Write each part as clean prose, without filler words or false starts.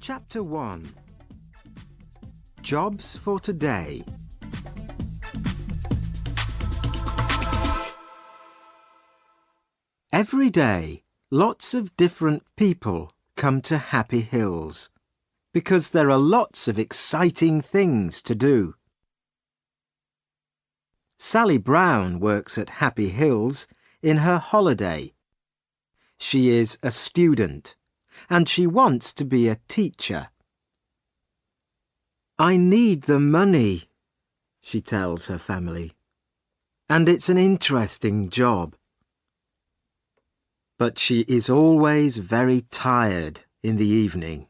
Chapter 1. Jobs for Today. Every day, lots of different people come to Happy Hills because there are lots of exciting things to do. Sally Brown works at Happy Hills in her holiday. She is a student and she wants to be a teacher. "I need the money," she tells her family, "and it's an interesting job." But she is always very tired in the evening.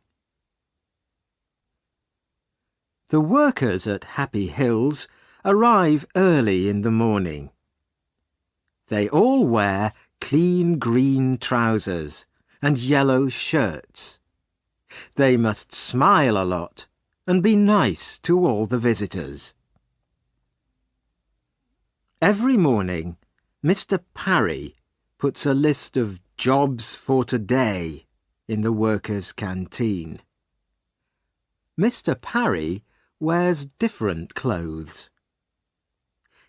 The workers at Happy Hills arrive early in the morning. They all wear clean green trousers and yellow shirts. They must smile a lot and be nice to all the visitors. Every morning, Mr. Parry puts a list of jobs for today in the workers' canteen. Mr. Parry wears different clothes.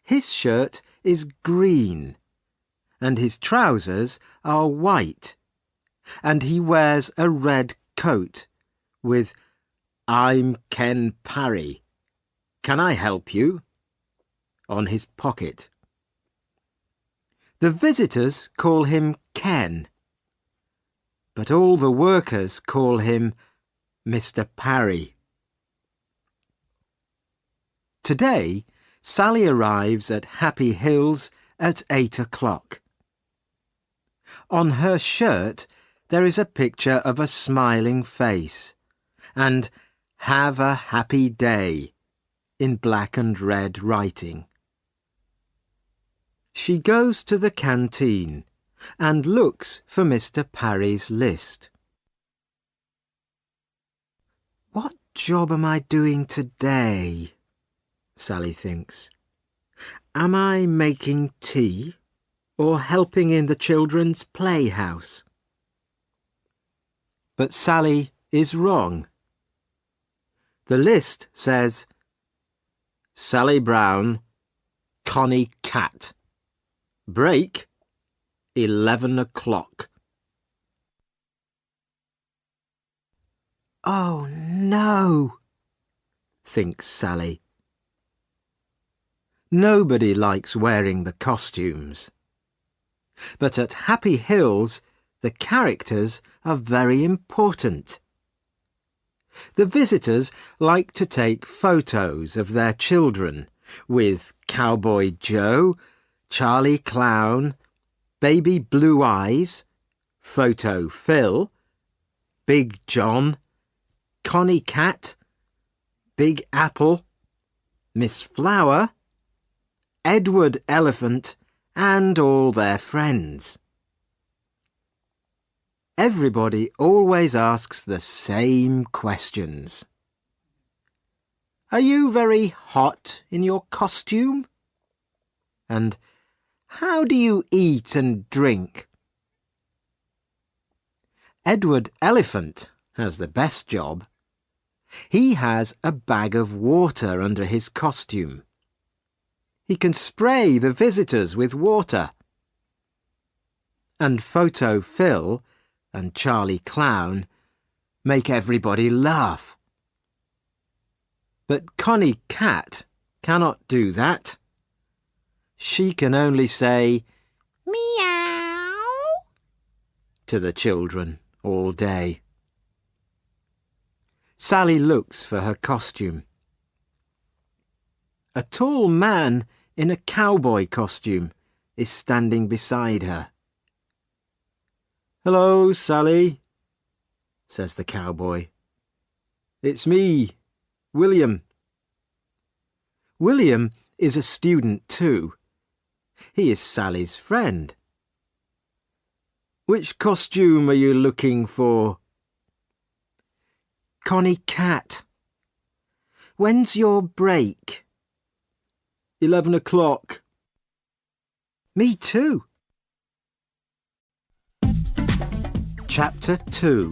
His shirt is green and his trousers are white, and he wears a red coat with "I'm Ken Parry. Can I help you?" on his pocket. The visitors call him Ken, but all the workers call him Mr. Parry. Today, Sally arrives at Happy Hills at 8 o'clock. On her shirt, there is a picture of a smiling face and "Have a happy day" in black and red writing. She goes to the canteen and looks for Mr. Parry's list. "What job am I doing today?" Sally thinks. "Am I making tea or helping in the children's playhouse?" But Sally is wrong. The list says Sally Brown, Connie Cat. Break 11 o'clock. "Oh no," thinks Sally. Nobody likes wearing the costumes. But at Happy Hills, the characters are very important. The visitors like to take photos of their children with Cowboy Joe, Charlie Clown, Baby Blue Eyes, Photo Phil, Big John, Connie Cat, Big Apple, Miss Flower, Edward Elephant, and all their friends. Everybody always asks the same questions. "Are you very hot in your costume?" And "How do you eat and drink?" Edward Elephant has the best job. He has a bag of water under his costume. He can spray the visitors with water. And Photo Phil and Charlie Clown make everybody laugh. But Connie Cat cannot do that. She can only say "Meow" to the children all day. Sally looks for her costume. A tall man in a cowboy costume is standing beside her. "Hello, Sally," says the cowboy. "It's me, William." William is a student too. He is Sally's friend. "Which costume are you looking for?" "Connie Cat." "When's your break?" 11 o'clock. "Me too." Chapter 2.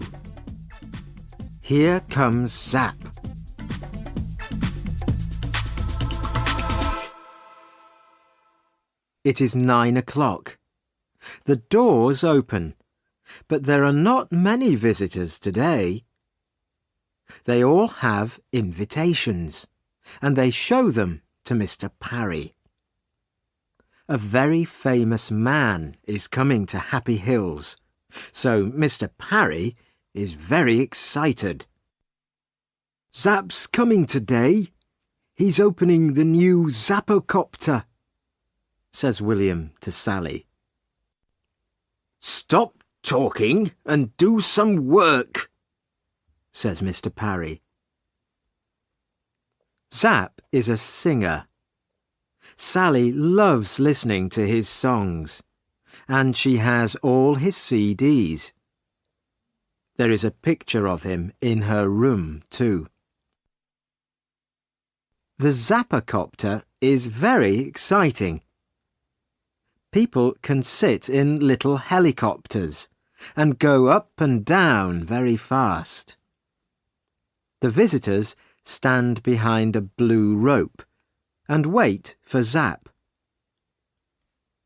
here comes Zap. It is 9 o'clock. The doors open, but there are not many visitors today. They all have invitations, and they show them to Mr. Parry. A very famous man is coming to Happy Hills, so Mr. Parry is very excited. Zap's coming today. He's opening the new Zappocopter, says William to Sally. Stop talking and do some work, says Mr. Parry. Zap is a singer. Sally loves listening to his songs, and she has all his CDs. There is a picture of him in her room, too. The Zappocopter is very exciting. People can sit in little helicopters and go up and down very fast. The visitors stand behind a blue rope and wait for Zap.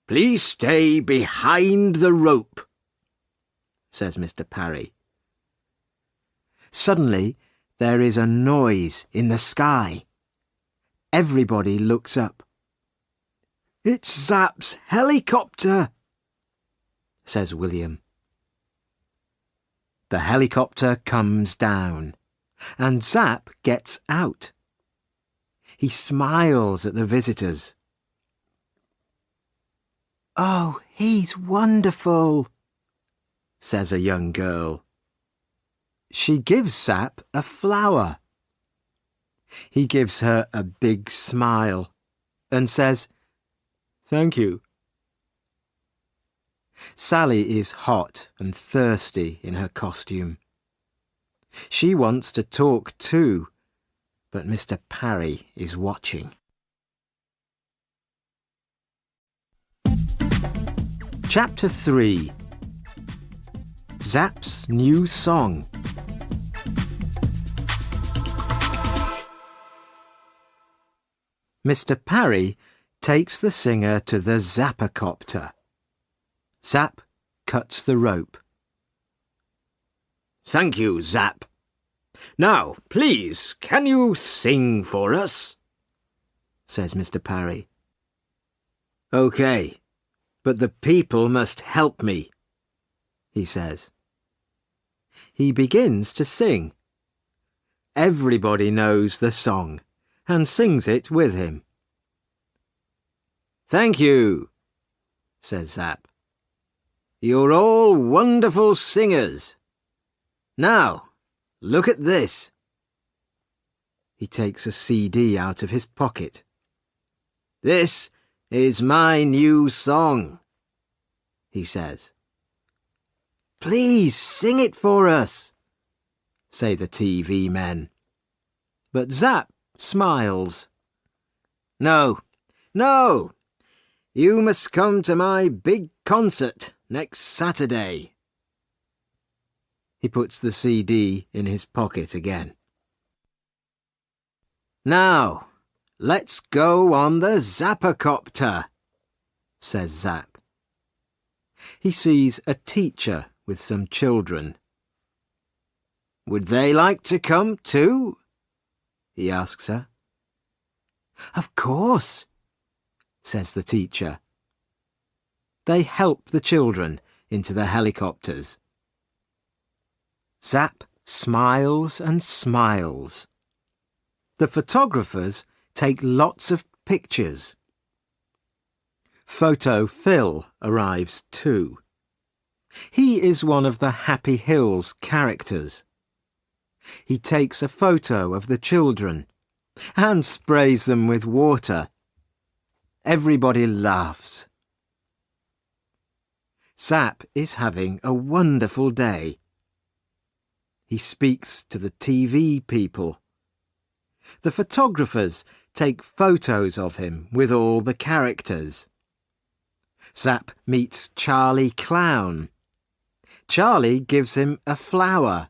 Please stay behind the rope, says Mr. Parry. Suddenly, there is a noise in the sky. Everybody looks up. It's Zap's helicopter, says William. The helicopter comes down, and Zap gets out. He smiles at the visitors. Oh, he's wonderful, says a young girl. She gives Zap a flower. He gives her a big smile and says, Thank you. Sally is hot and thirsty in her costume. She wants to talk too, but Mr. Parry is watching. Chapter 3. Zap's New Song. Mr. Parry takes the singer to the Zappocopter. Zap cuts the rope. Thank you, Zap. Now, please, can you sing for us? Says Mr. Parry. OK, but the people must help me, he says. He begins to sing. Everybody knows the song and sings it with him. Thank you, says Zap. You're all wonderful singers. Now, look at this. He takes a CD out of his pocket. This is my new song, he says. Please sing it for us, say the TV men. But Zap smiles. No, no, you must come to my big concert next Saturday. He puts the CD in his pocket again. Now, let's go on the Zappocopter, says Zap. He sees a teacher with some children. Would they like to come too? He asks her. Of course, says the teacher. They help the children into the helicopters. Zap smiles and smiles. The photographers take lots of pictures. Photo Phil arrives too. He is one of the Happy Hills characters. He takes a photo of the children and sprays them with water. Everybody laughs. Zap is having a wonderful day. He speaks to the TV people. The photographers take photos of him with all the characters. Zap meets Charlie Clown. Charlie gives him a flower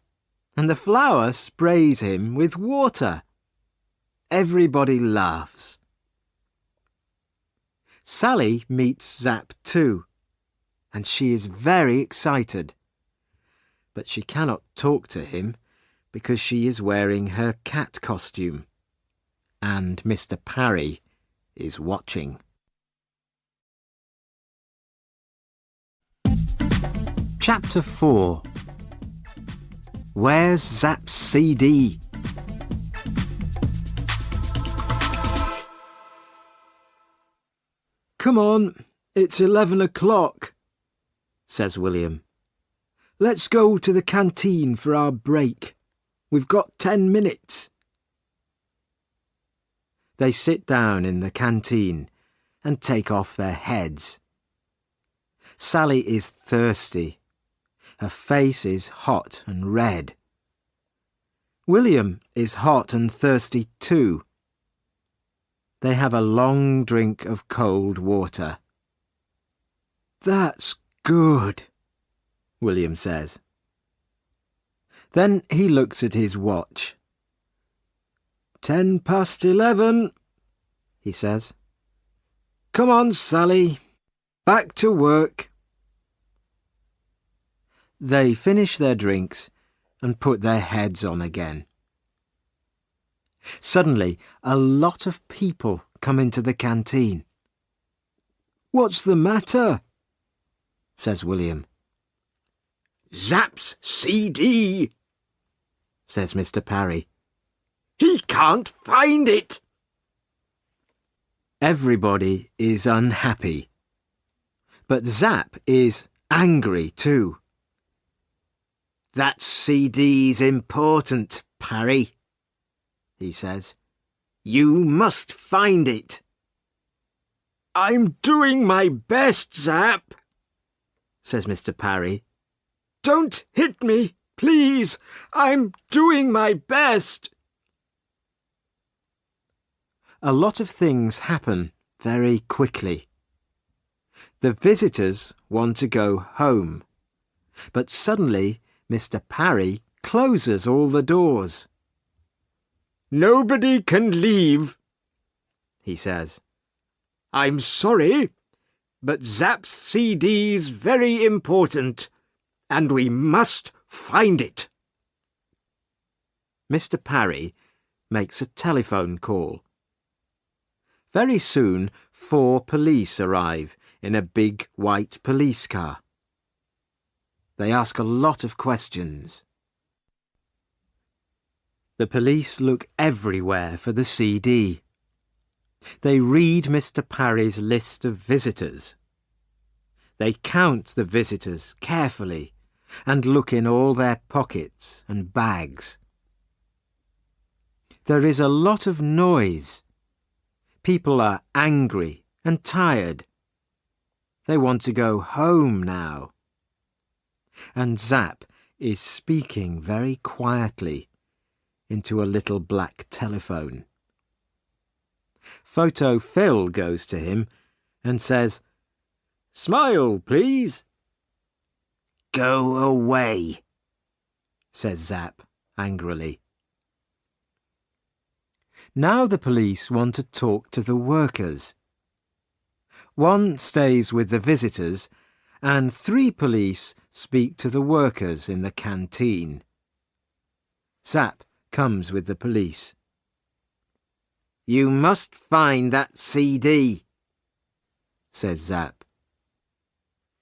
and the flower sprays him with water. Everybody laughs. Sally meets Zap too, and she is very excited. But she cannot talk to him because she is wearing her cat costume, and Mr. Parry is watching. Chapter 4. Where's Zap's CD? Come on, it's 11 o'clock, says William. Let's go to the canteen for our break. We've got 10 minutes. They sit down in the canteen and take off their heads. Sally is thirsty. Her face is hot and red. William is hot and thirsty too. They have a long drink of cold water. That's good, William says. Then he looks at his watch. 11:10, he says. Come on, Sally. Back to work. They finish their drinks and put their heads on again. Suddenly, a lot of people come into the canteen. What's the matter? Says William. Zap's CD, says Mr. Parry. He can't find it. Everybody is unhappy. But Zap is angry too. That CD's important, Parry, he says. You must find it. I'm doing my best, Zap, says Mr. Parry. Don't hit me, please. I'm doing my best. A lot of things happen very quickly. The visitors want to go home, but suddenly Mr. Parry closes all the doors. Nobody can leave, he says. I'm sorry, but Zap's CD's very important, and we must find it. Mr. Parry makes a telephone call. Very soon 4 police arrive in a big white police car. They ask a lot of questions. The police look everywhere for the CD. They read Mr. Parry's list of visitors. They count the visitors carefully and look in all their pockets and bags. There is a lot of noise. People are angry and tired. They want to go home now. And Zap is speaking very quietly into a little black telephone. Photo Phil goes to him and says, Smile, please. Go away, says Zap angrily. Now the police want to talk to the workers. One stays with the visitors, and 3 police speak to the workers in the canteen. Zap comes with the police. You must find that CD, says Zap.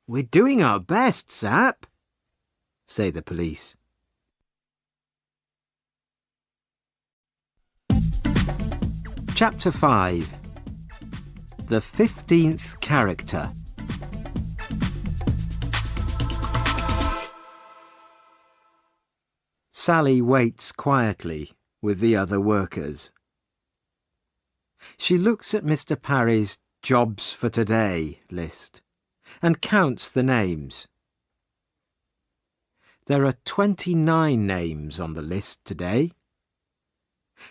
We're doing our best, Zap, say the police. Chapter 5. The 15th Character. Sally waits quietly with the other workers. She looks at Mr. Parry's Jobs for Today list and counts the names. There are 29 names on the list today.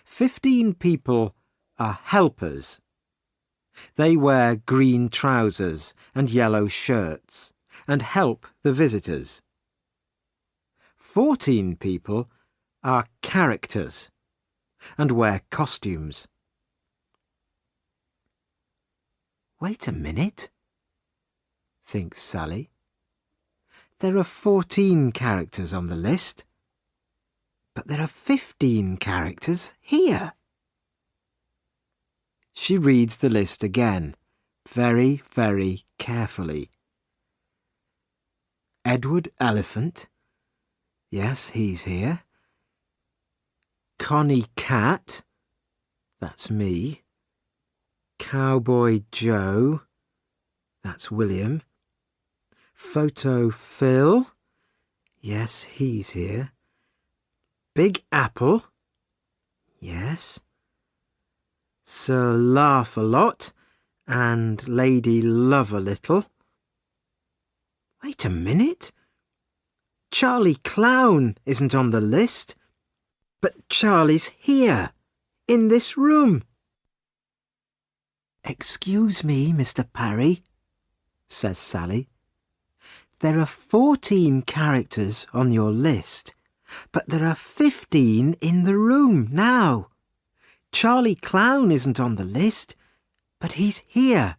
15 people are helpers. They wear green trousers and yellow shirts and help the visitors. 14 people are characters and wear costumes. Wait a minute, thinks Sally. There are 14 characters on the list, but there are 15 characters here. She reads the list again, very, very carefully. Edward Elephant. Yes, he's here. Connie Cat. That's me. Cowboy Joe. That's William. Photo Phil. Yes, he's here. Big Apple. Yes. Sir Laugh-a-Lot and Lady Love-a-Little. Wait a minute. Charlie Clown isn't on the list, but Charlie's here, in this room. Excuse me, Mr. Parry, says Sally. There are 14 characters on your list, but there are 15 in the room now. Charlie Clown isn't on the list, but he's here.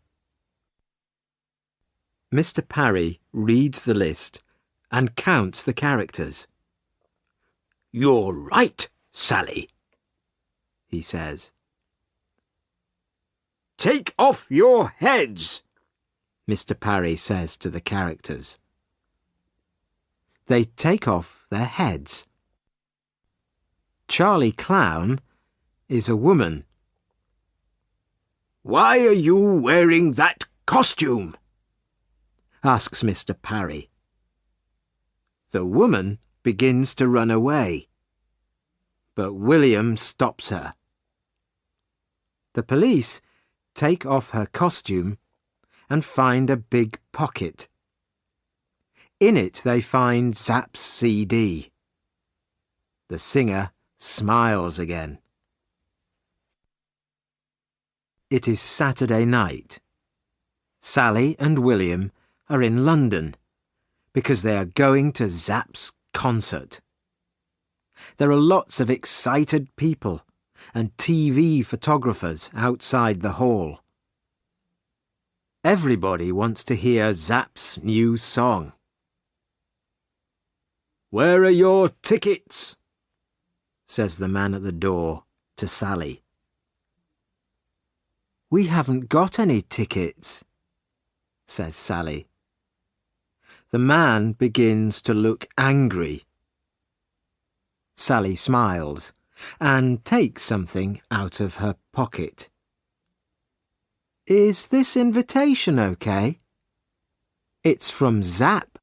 Mr. Parry reads the list and counts the characters. You're right, Sally, he says. Take off your heads, Mr. Parry says to the characters. They take off their heads. Charlie Clown is a woman. Why are you wearing that costume? Asks Mr. Parry. The woman begins to run away, but William stops her. The police take off her costume and find a big pocket. In it they find Zapp's CD. The singer smiles again. It is Saturday night. Sally and William are in London because they are going to Zapp's concert. There are lots of excited people and TV photographers outside the hall. Everybody wants to hear Zapp's new song. Where are your tickets? Says the man at the door to Sally. We haven't got any tickets, says Sally. The man begins to look angry. Sally smiles and takes something out of her pocket. Is this invitation okay? It's from Zapp,